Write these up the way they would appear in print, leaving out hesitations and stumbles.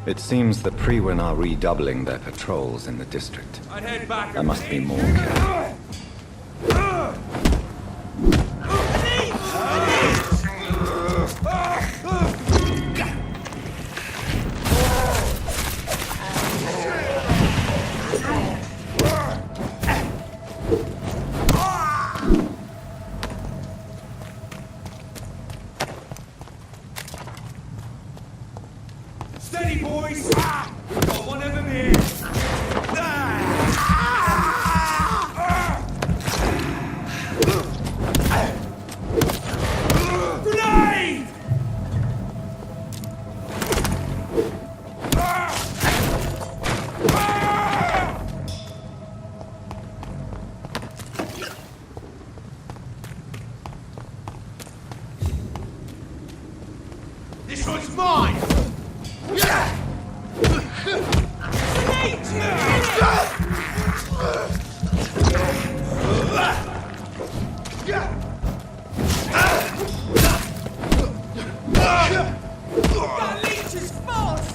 It seems the Priwen are redoubling their patrols in the district. I must be more careful. Steady, boys! Got one of them here! Grenade! This one's mine! That leech is fast!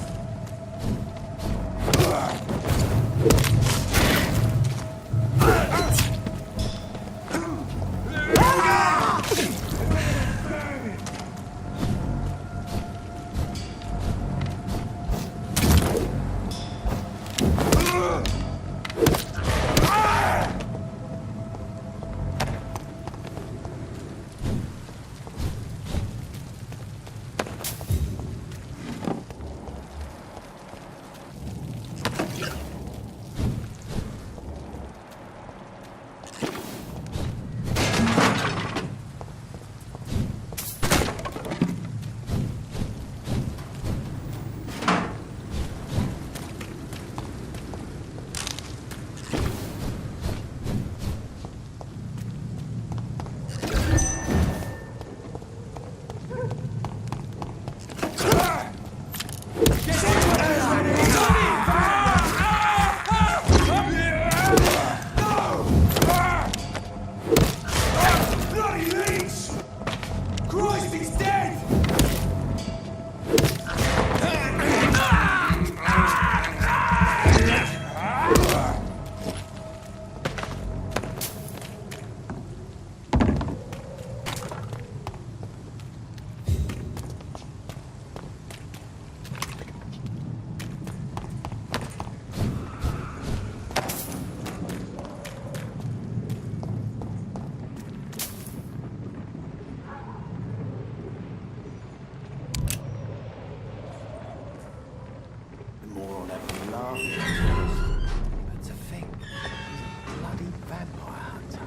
That's a thing. He's a bloody vampire hunter.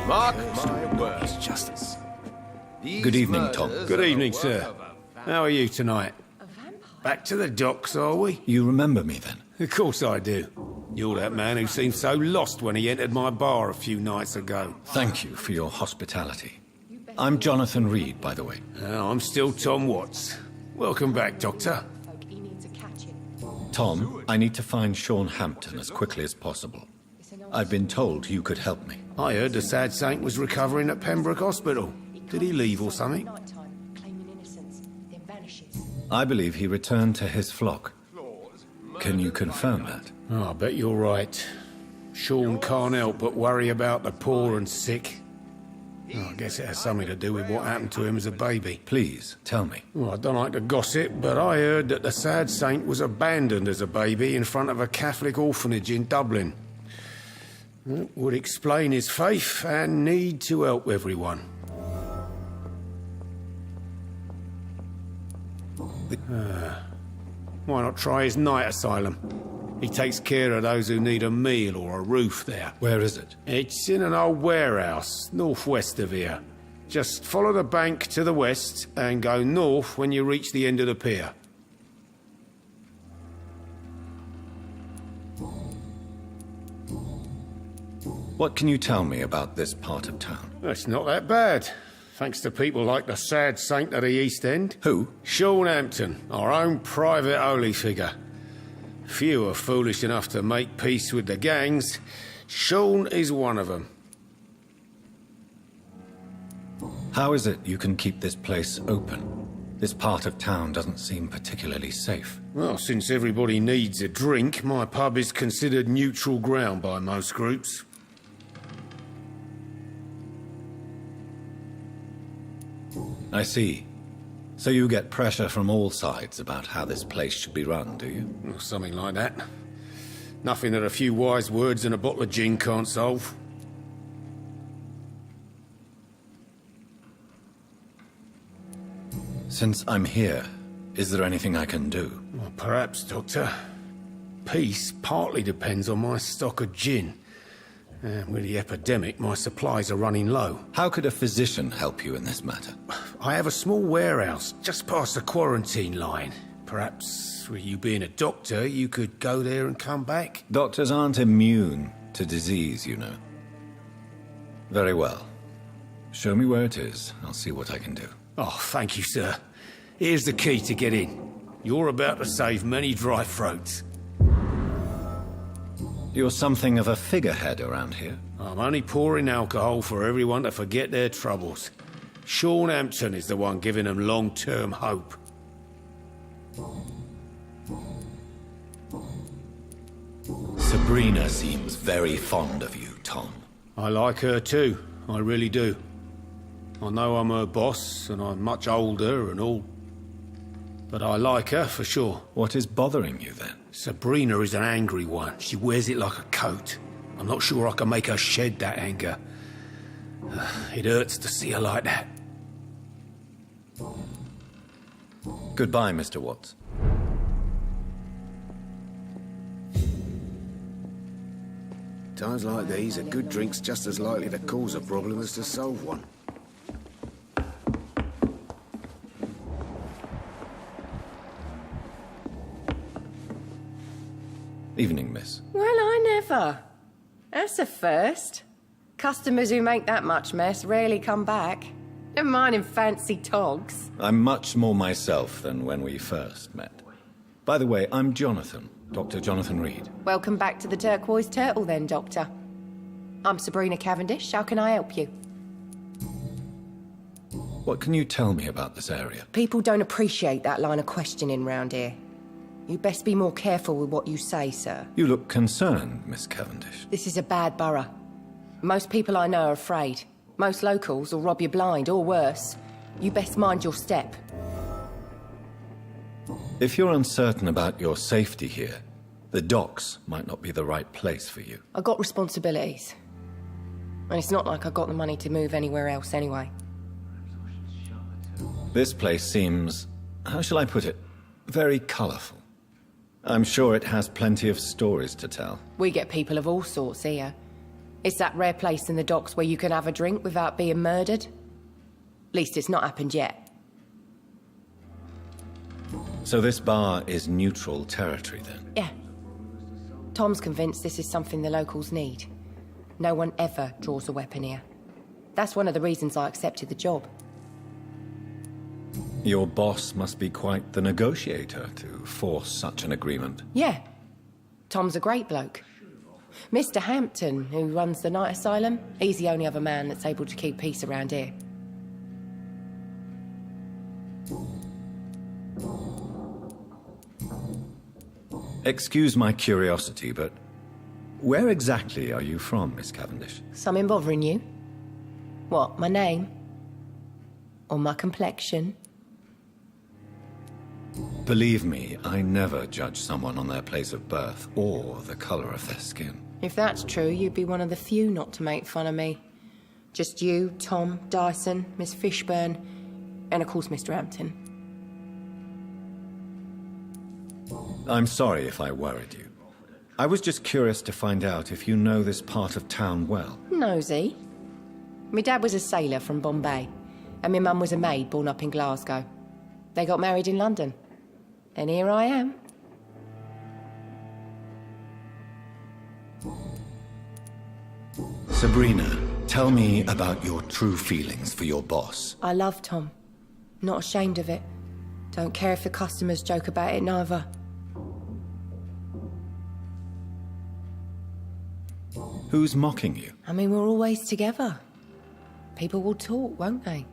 Mark my words. Justice. Good evening, Tom. Good evening, sir. How are you tonight? Back to the docks, are we? You remember me then? Of course I do. You're that man who seemed so lost when he entered my bar a few nights ago. Thank you for your hospitality. I'm Jonathan Reed, by the way. I'm still Tom Watts. Welcome back, Doctor. Tom, I need to find Sean Hampton as quickly as possible. I've been told you could help me. I heard the sad saint was recovering at Pembroke Hospital. Did he leave or something? I believe he returned to his flock. Can you confirm that? Oh, I bet you're right. Sean can't help but worry about the poor and sick. Oh, I guess it has something to do with what happened to him as a baby. Please, tell me. Well, I don't like to gossip, but I heard that the sad saint was abandoned as a baby in front of a Catholic orphanage in Dublin. It would explain his faith and need to help everyone. Why not try his night asylum? He takes care of those who need a meal or a roof there. Where is it? It's in an old warehouse, northwest of here. Just follow the bank to the west and go north when you reach the end of the pier. What can you tell me about this part of town? It's not that bad. Thanks to people like the sad saint of the East End. Who? Sean Hampton, our own private holy figure. Few are foolish enough to make peace with the gangs. Sean is one of them. How is it you can keep this place open? This part of town doesn't seem particularly safe. Well, since everybody needs a drink, my pub is considered neutral ground by most groups. I see. So you get pressure from all sides about how this place should be run, do you? Or something like that. Nothing that a few wise words and a bottle of gin can't solve. Since I'm here, is there anything I can do? Well, perhaps, Doctor. Peace partly depends on my stock of gin. With the epidemic, my supplies are running low. How could a physician help you in this matter? I have a small warehouse just past the quarantine line. Perhaps, with you being a doctor, you could go there and come back? Doctors aren't immune to disease, you know. Very well. Show me where it is. I'll see what I can do. Oh, thank you, sir. Here's the key to get in. You're about to save many dry throats. You're something of a figurehead around here. I'm only pouring alcohol for everyone to forget their troubles. Sean Hampton is the one giving them long-term hope. Sabrina seems very fond of you, Tom. I like her too, I really do. I know I'm her boss, and I'm much older and all. But I like her, for sure. What is bothering you, then? Sabrina is an angry one. She wears it like a coat. I'm not sure I can make her shed that anger. It hurts to see her like that. Goodbye, Mr. Watts. Times like these, a good drink's just as likely to cause a problem as to solve one. Evening, miss. Well, I never. That's a first. Customers who make that much mess rarely come back. Never mind in fancy togs. I'm much more myself than when we first met. By the way, I'm Jonathan, Dr. Jonathan Reed. Welcome back to the Turquoise Turtle then, Doctor. I'm Sabrina Cavendish. How can I help you? What can you tell me about this area? People don't appreciate that line of questioning round here. You best be more careful with what you say, sir. You look concerned, Miss Cavendish. This is a bad borough. Most people I know are afraid. Most locals will rob you blind, or worse. You best mind your step. If you're uncertain about your safety here, the docks might not be the right place for you. I got responsibilities. And it's not like I got the money to move anywhere else anyway. This place seems, how shall I put it, very colourful. I'm sure it has plenty of stories to tell. We get people of all sorts here. It's that rare place in the docks where you can have a drink without being murdered. At least it's not happened yet. So this bar is neutral territory, then? Yeah. Tom's convinced this is something the locals need. No one ever draws a weapon here. That's one of the reasons I accepted the job. Your boss must be quite the negotiator to force such an agreement. Yeah. Tom's a great bloke. Mr. Hampton, who runs the night asylum, he's the only other man that's able to keep peace around here. Excuse my curiosity, but where exactly are you from, Miss Cavendish? Something bothering you? What, my name? Or my complexion? Believe me, I never judge someone on their place of birth or the colour of their skin. If that's true, you'd be one of the few not to make fun of me. Just you, Tom, Dyson, Miss Fishburne, and of course Mr. Hampton. I'm sorry if I worried you. I was just curious to find out if you know this part of town well. Nosy. My dad was a sailor from Bombay, and my mum was a maid born up in Glasgow. They got married in London. And here I am. Sabrina, Tell me about your true feelings for your boss. I love Tom. Not ashamed of it. Don't care if the customers joke about it neither. Who's mocking you? I mean, we're always together. People will talk, won't they?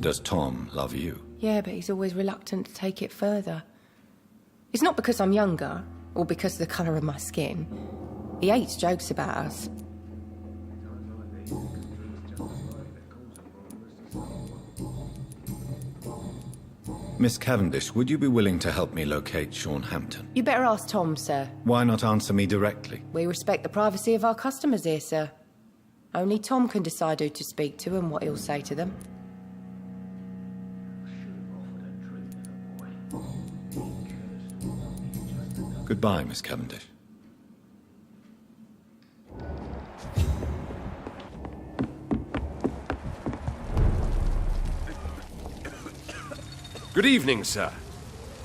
Does Tom love you? Yeah, but he's always reluctant to take it further. It's not because I'm younger, or because of the colour of my skin. He hates jokes about us. Miss Cavendish, would you be willing to help me locate Sean Hampton? You better ask Tom, sir. Why not answer me directly? We respect the privacy of our customers here, sir. Only Tom can decide who to speak to and what he'll say to them. Goodbye, Miss Cavendish. Good evening, sir.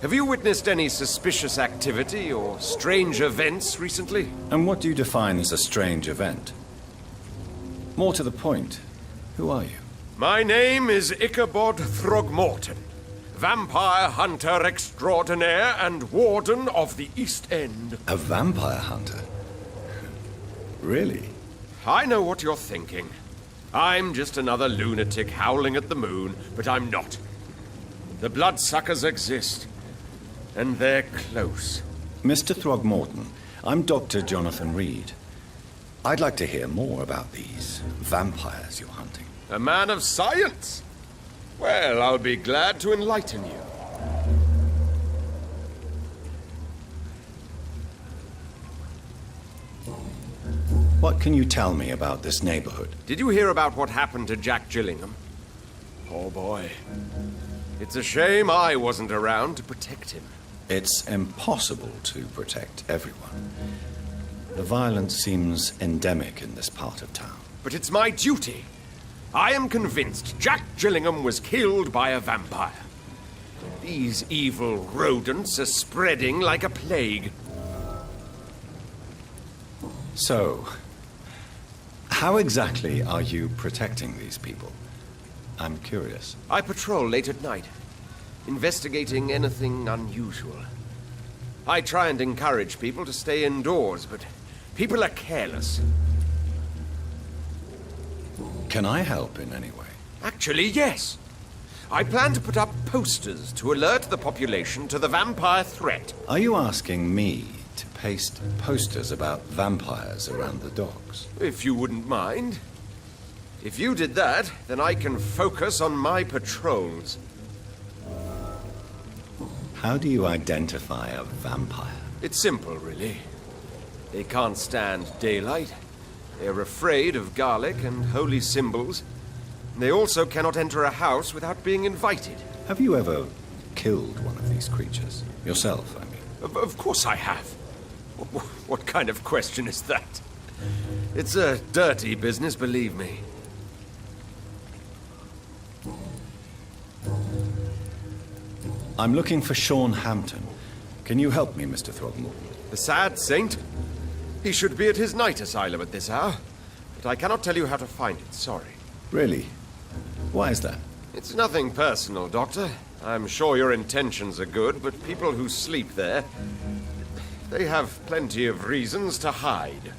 Have you witnessed any suspicious activity or strange events recently? And what do you define as a strange event? More to the point, who are you? My name is Ichabod Throgmorton, vampire hunter extraordinaire and warden of the East End. A vampire hunter? Really? I know what you're thinking. I'm just another lunatic howling at the moon, but I'm not. The bloodsuckers exist, and they're close. Mr. Throgmorton, I'm Dr. Jonathan Reed. I'd like to hear more about these vampires you're hunting. A man of science? Well, I'll be glad to enlighten you. What can you tell me about this neighborhood? Did you hear about what happened to Jack Gillingham? Oh boy. It's a shame I wasn't around to protect him. It's impossible to protect everyone. The violence seems endemic in this part of town. But it's my duty. I am convinced Jack Gillingham was killed by a vampire. These evil rodents are spreading like a plague. So, how exactly are you protecting these people? I'm curious. I patrol late at night, investigating anything unusual. I try and encourage people to stay indoors, but people are careless. Can I help in any way? Actually, yes. I plan to put up posters to alert the population to the vampire threat. Are you asking me to paste posters about vampires around the docks? If you wouldn't mind. If you did that, then I can focus on my patrols. How do you identify a vampire? It's simple, really. They can't stand daylight. They're afraid of garlic and holy symbols. They also cannot enter a house without being invited. Have you ever killed one of these creatures? Yourself, I mean. Of course I have. What kind of question is that? It's a dirty business, believe me. I'm looking for Sean Hampton. Can you help me, Mr. Throgmorton? The sad saint? He should be at his night asylum at this hour. But I cannot tell you how to find it, sorry. Really? Why is that? It's nothing personal, Doctor. I'm sure your intentions are good, but people who sleep there, they have plenty of reasons to hide.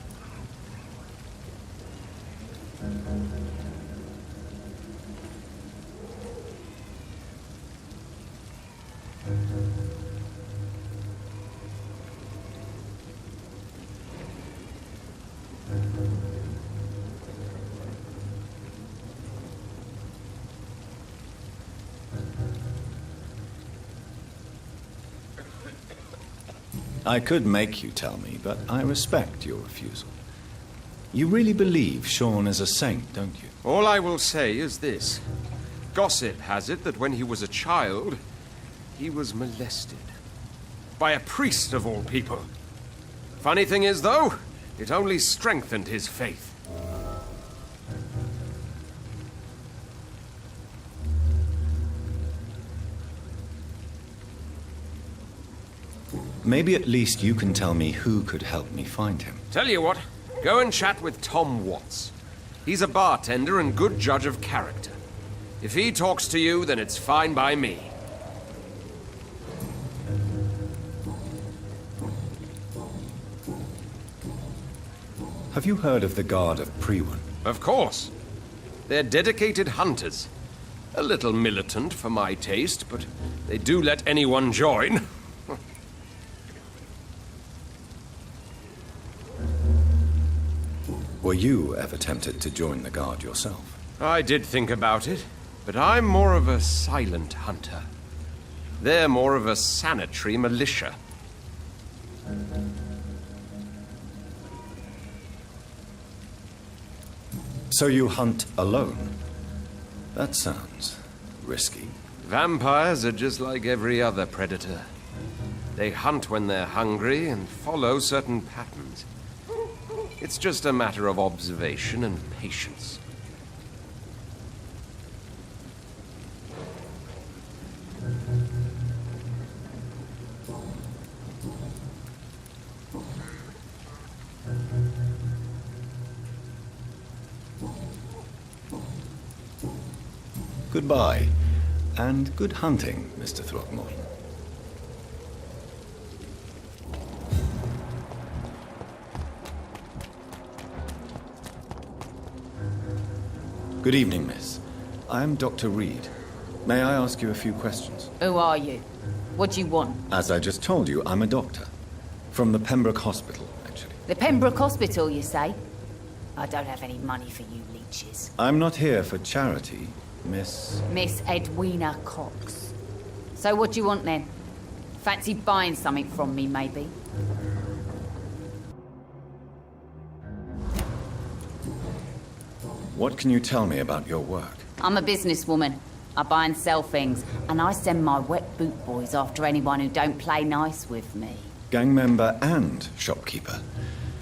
I could make you tell me, but I respect your refusal. You really believe Sean is a saint, don't you? All I will say is this. Gossip has it that when he was a child, he was molested. By a priest of all people. Funny thing is, though, it only strengthened his faith. Maybe at least you can tell me who could help me find him. Tell you what, go and chat with Tom Watts. He's a bartender and good judge of character. If he talks to you, then it's fine by me. Have you heard of the Guard of Priwen? Of course. They're dedicated hunters. A little militant for my taste, but they do let anyone join. Were you ever tempted to join the Guard yourself? I did think about it, but I'm more of a silent hunter. They're more of a sanitary militia. So you hunt alone? That sounds risky. Vampires are just like every other predator. They hunt when they're hungry and follow certain patterns. It's just a matter of observation and patience. Goodbye, and good hunting, Mr. Throckmorton. Good evening, miss. I'm Dr. Reed. May I ask you a few questions? Who are you? What do you want? As I just told you, I'm a doctor. From the Pembroke Hospital, actually. The Pembroke Hospital, you say? I don't have any money for you leeches. I'm not here for charity, Miss... Miss Edwina Cox. So what do you want then? Fancy buying something from me, maybe? What can you tell me about your work? I'm a businesswoman. I buy and sell things, and I send my wet boot boys after anyone who don't play nice with me. Gang member and shopkeeper.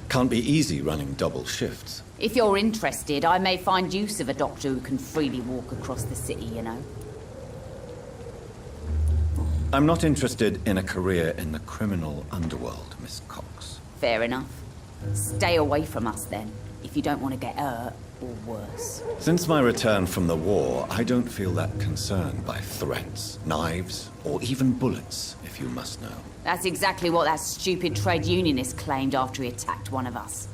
Can't be easy running double shifts. If you're interested, I may find use of a doctor who can freely walk across the city, you know. I'm not interested in a career in the criminal underworld, Miss Cox. Fair enough. Stay away from us then, if you don't want to get hurt. Or worse. Since my return from the war, I don't feel that concerned by threats, knives, or even bullets, if you must know. That's exactly what that stupid trade unionist claimed after he attacked one of us.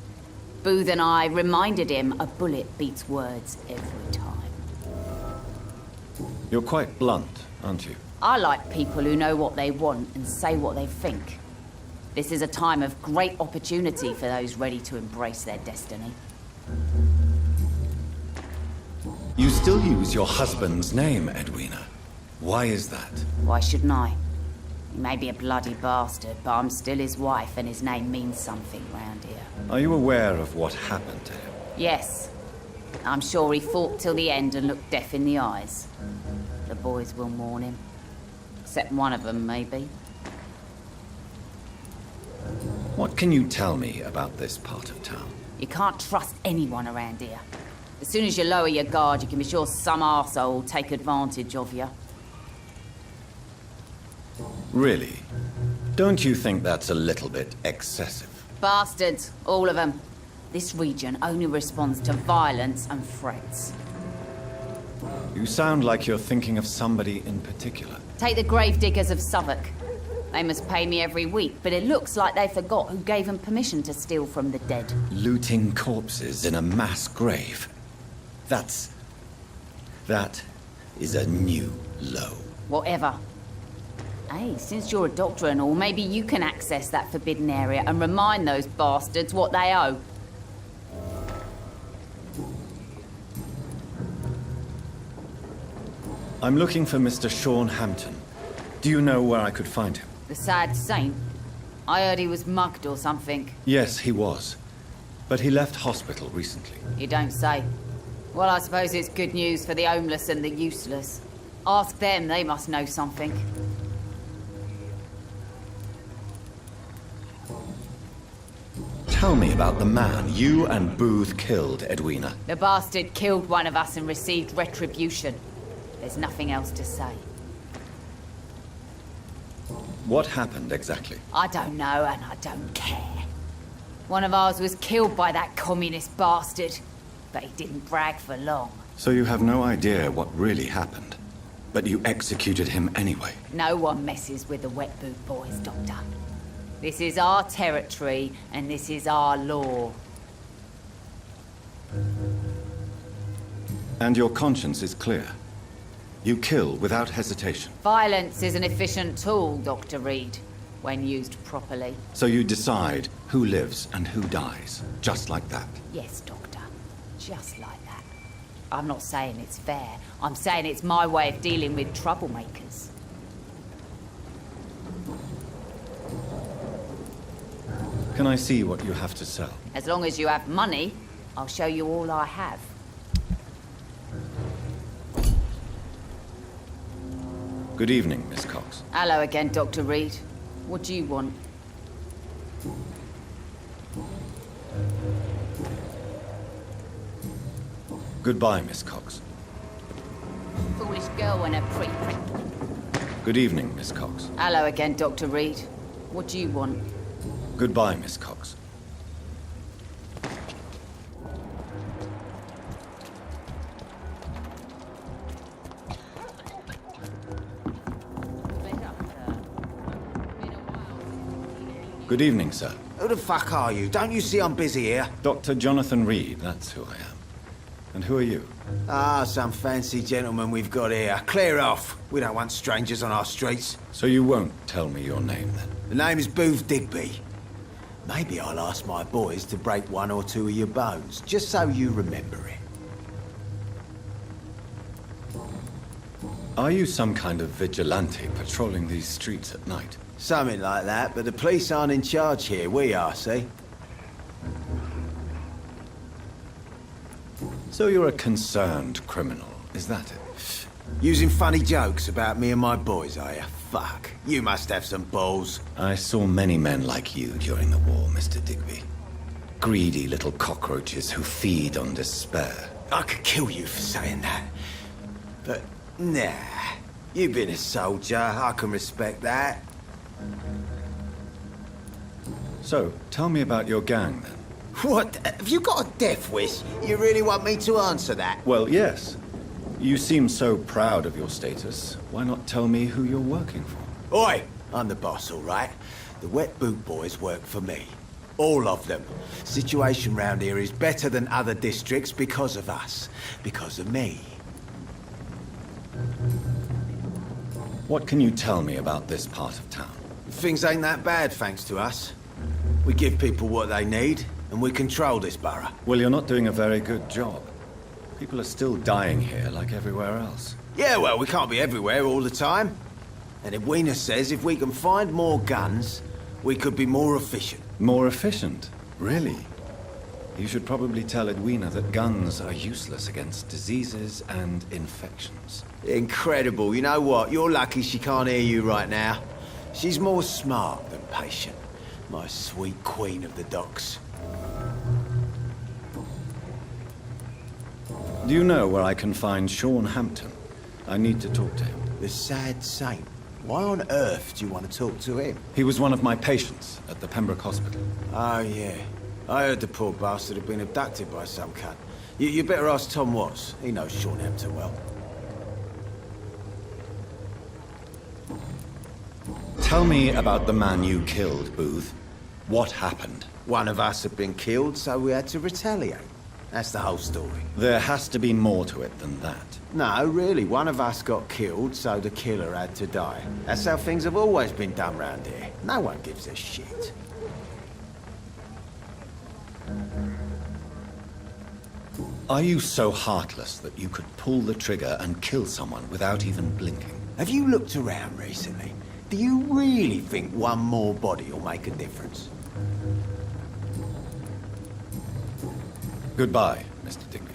Booth and I reminded him a bullet beats words every time. You're quite blunt, aren't you? I like people who know what they want and say what they think. This is a time of great opportunity for those ready to embrace their destiny. You still use your husband's name, Edwina. Why is that? Why shouldn't I? He may be a bloody bastard, but I'm still his wife and his name means something round here. Are you aware of what happened to him? Yes. I'm sure he fought till the end and looked death in the eyes. The boys will mourn him. Except one of them, maybe. What can you tell me about this part of town? You can't trust anyone around here. As soon as you lower your guard, you can be sure some arsehole will take advantage of you. Really? Don't you think that's a little bit excessive? Bastards, all of them. This region only responds to violence and threats. You sound like you're thinking of somebody in particular. Take the gravediggers of Southwark. They must pay me every week, but it looks like they forgot who gave them permission to steal from the dead. Looting corpses in a mass grave. That is a new low. Whatever. Hey, since you're a doctor and all, maybe you can access that forbidden area and remind those bastards what they owe. I'm looking for Mr. Sean Hampton. Do you know where I could find him? The sad saint? I heard he was mugged or something. Yes, he was. But he left hospital recently. You don't say. Well, I suppose it's good news for the homeless and the useless. Ask them, they must know something. Tell me about the man you and Booth killed, Edwina. The bastard killed one of us and received retribution. There's nothing else to say. What happened exactly? I don't know, and I don't care. One of ours was killed by that communist bastard, but he didn't brag for long. So you have no idea what really happened, but you executed him anyway. No one messes with the wet boot boys, Doctor. This is our territory, and this is our law. And your conscience is clear. You kill without hesitation. Violence is an efficient tool, Dr. Reed, when used properly. So you decide who lives and who dies, just like that. Yes, Doctor. Just like that. I'm not saying it's fair. I'm saying it's my way of dealing with troublemakers. Can I see what you have to sell? As long as you have money, I'll show you all I have. Good evening, Miss Cox. Hello again, Dr. Reed. What do you want? Goodbye, Miss Cox. Foolish girl and a pre-print. Good evening, Miss Cox. Hello again, Dr. Reed. What do you want? Goodbye, Miss Cox. Good evening, sir. Who the fuck are you? Don't you see I'm busy here? Dr. Jonathan Reed, that's who I am. And who are you? Ah, some fancy gentleman we've got here. Clear off. We don't want strangers on our streets. So you won't tell me your name, then? The name is Booth Digby. Maybe I'll ask my boys to break one or two of your bones, just so you remember it. Are you some kind of vigilante patrolling these streets at night? Something like that, but the police aren't in charge here. We are, see? So you're a concerned criminal, is that it? Using funny jokes about me and my boys, are you? Fuck. You must have some balls. I saw many men like you during the war, Mr. Digby. Greedy little cockroaches who feed on despair. I could kill you for saying that. But, nah. You've been a soldier. I can respect that. So, tell me about your gang, then. What? Have you got a death wish? You really want me to answer that? Well, yes. You seem so proud of your status. Why not tell me who you're working for? Oi! I'm the boss, all right? The wet boot boys work for me. All of them. Situation round here is better than other districts because of us. Because of me. What can you tell me about this part of town? Things ain't that bad, thanks to us. We give people what they need, and we control this borough. Well, you're not doing a very good job. People are still dying here like everywhere else. Yeah, well, we can't be everywhere all the time. And Edwina says if we can find more guns, we could be more efficient. More efficient? Really? You should probably tell Edwina that guns are useless against diseases and infections. Incredible. You know what? You're lucky she can't hear you right now. She's more smart than patient. My sweet queen of the docks. Do you know where I can find Sean Hampton? I need to talk to him. The sad saint. Why on earth do you want to talk to him? He was one of my patients at the Pembroke Hospital. Oh, yeah. I heard the poor bastard had been abducted by some cunt. You better ask Tom Watts. He knows Sean Hampton well. Tell me about the man you killed, Booth. What happened? One of us had been killed, so we had to retaliate. That's the whole story. There has to be more to it than that. No, really. One of us got killed, so the killer had to die. That's how things have always been done round here. No one gives a shit. Are you so heartless that you could pull the trigger and kill someone without even blinking? Have you looked around recently? Do you really think one more body will make a difference? Goodbye, Mr. Digby.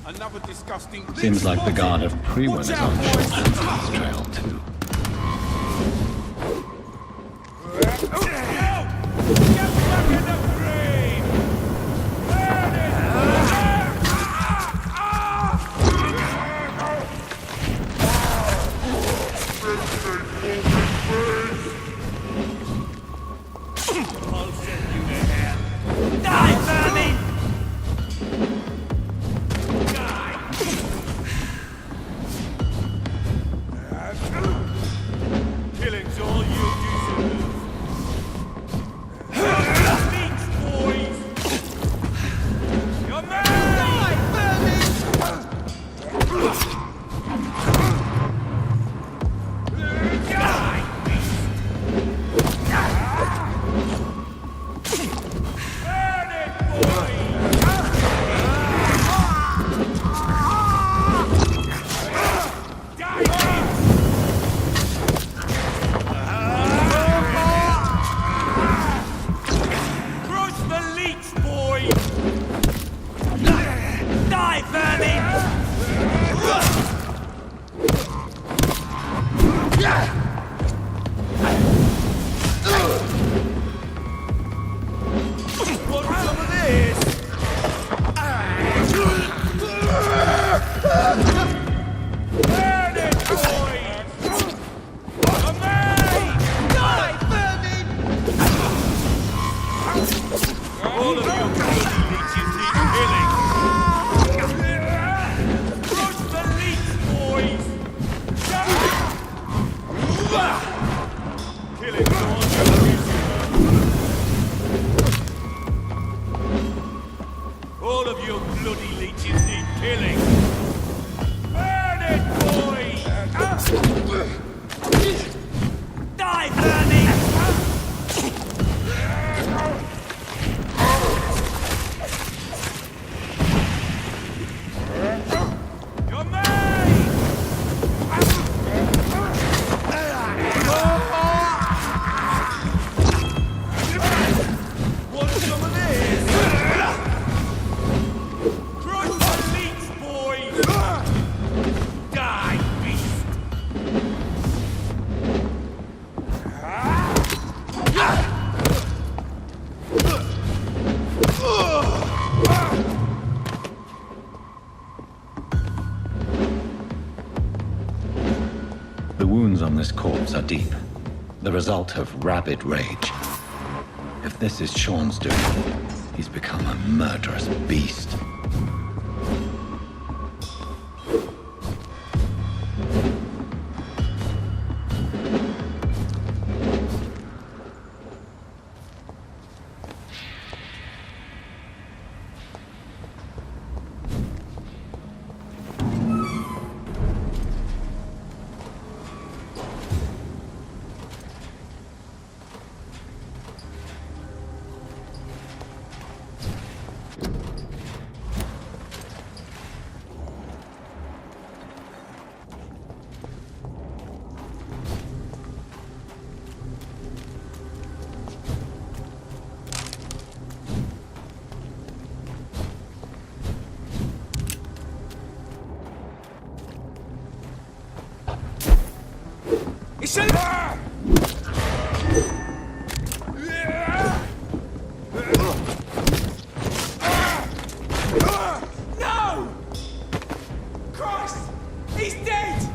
Another disgusting. Seems like the guard of Priwen is on short ends of this trail, too. Get back in the grave! Burn it! I'll send you to hell. Die, vermin! Die! Killing's all you deserve. Beats, boys! You're mad! Die, vermin! Die, beast! Burn it, boys! Die, beast! Crush the leech, boys! Die, vermin! Want some of this? Burn it, boys! Amazing! Die, vermin! All of you bloody leeches need killing! Crush the leech, boys! Killing's all you deserve. All of you bloody leeches need killing! Burn it, boys! Die, vermin! You're mine! Want some of this? Crush the leech, boys! Die, beast! The wounds on this corpse are deep, the result of rabid rage. If this is Sean's doing, he's become a murderous beast. No! Christ! He's dead!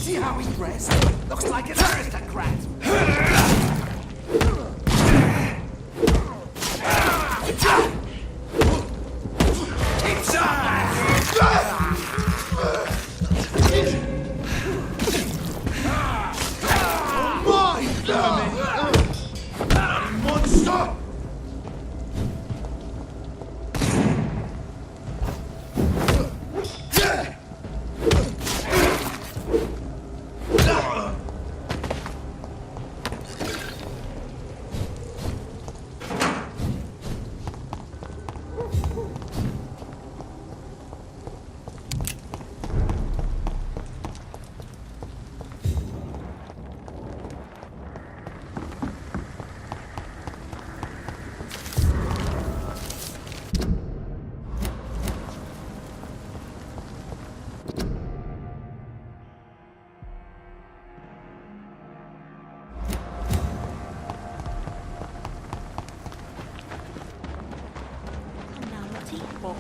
See how he's dressed? Looks like an aristocrat.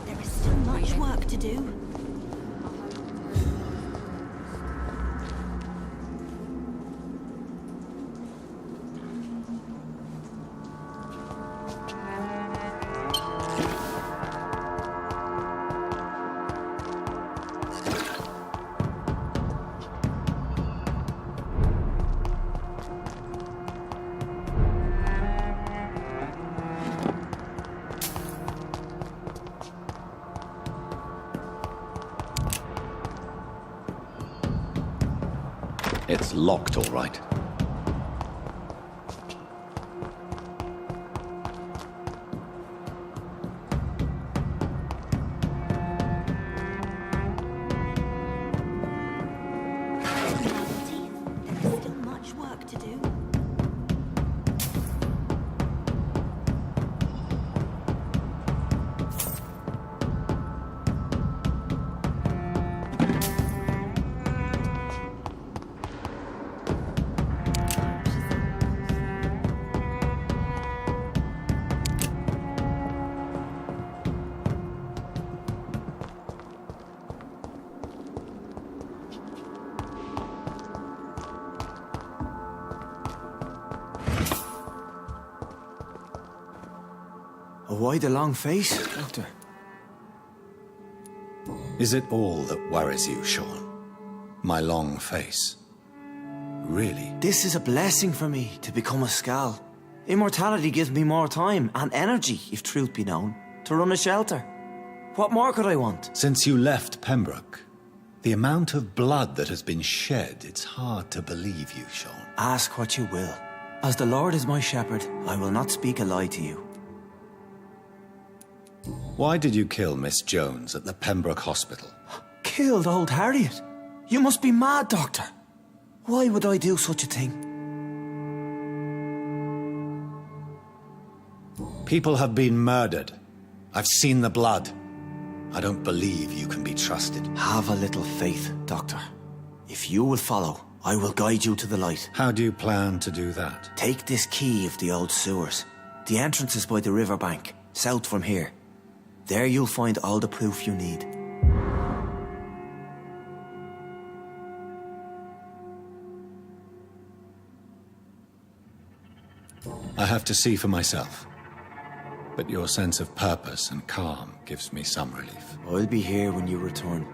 There is still much work to do. It's locked, all right. There is still much work to do. Why the long face, Doctor? Is it all that worries you, Sean? My long face? Really? This is a blessing for me, to become a Skal. Immortality gives me more time and energy, if truth be known, to run a shelter. What more could I want? Since you left Pembroke, the amount of blood that has been shed, it's hard to believe you, Sean. Ask what you will. As the Lord is my shepherd, I will not speak a lie to you. Why did you kill Miss Jones at the Pembroke Hospital? Killed old Harriet? You must be mad, Doctor. Why would I do such a thing? People have been murdered. I've seen the blood. I don't believe you can be trusted. Have a little faith, Doctor. If you will follow, I will guide you to the light. How do you plan to do that? Take this key of the old sewers. The entrance is by the riverbank, south from here. There you'll find all the proof you need. I have to see for myself. But your sense of purpose and calm gives me some relief. I'll be here when you return.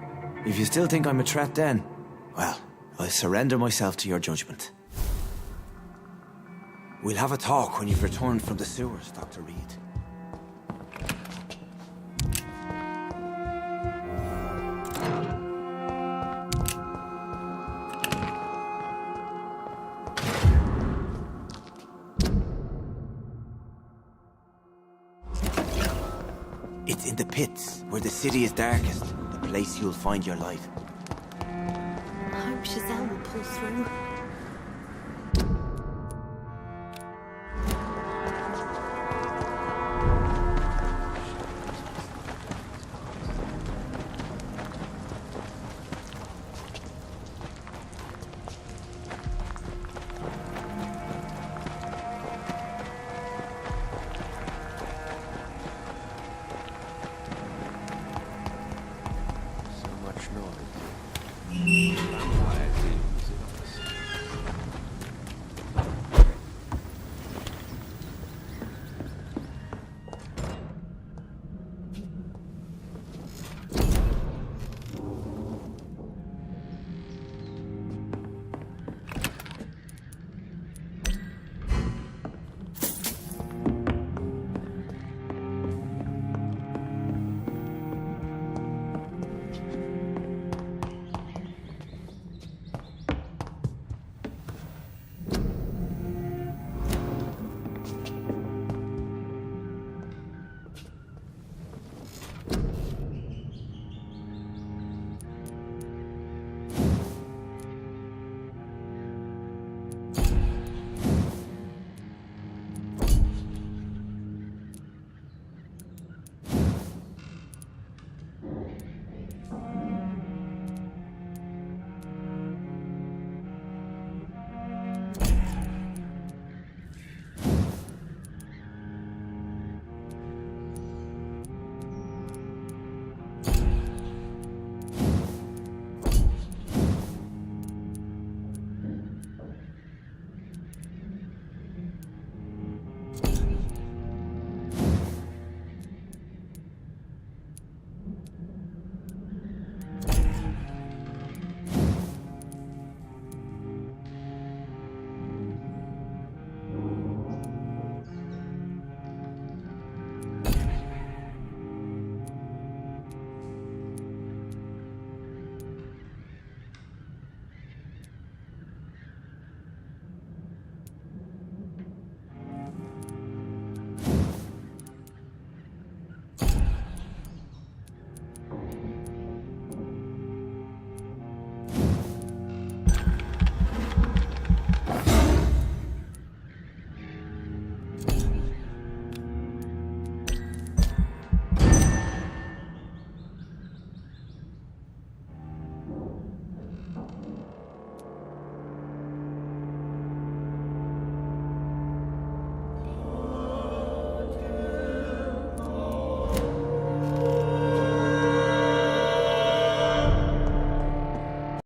If you still think I'm a threat then, well, I'll surrender myself to your judgment. We'll have a talk when you've returned from the sewers, Dr. Reed. It's in the pits, where the city is darkest, the place you'll find your light. I hope Giselle will pull through. Vampires in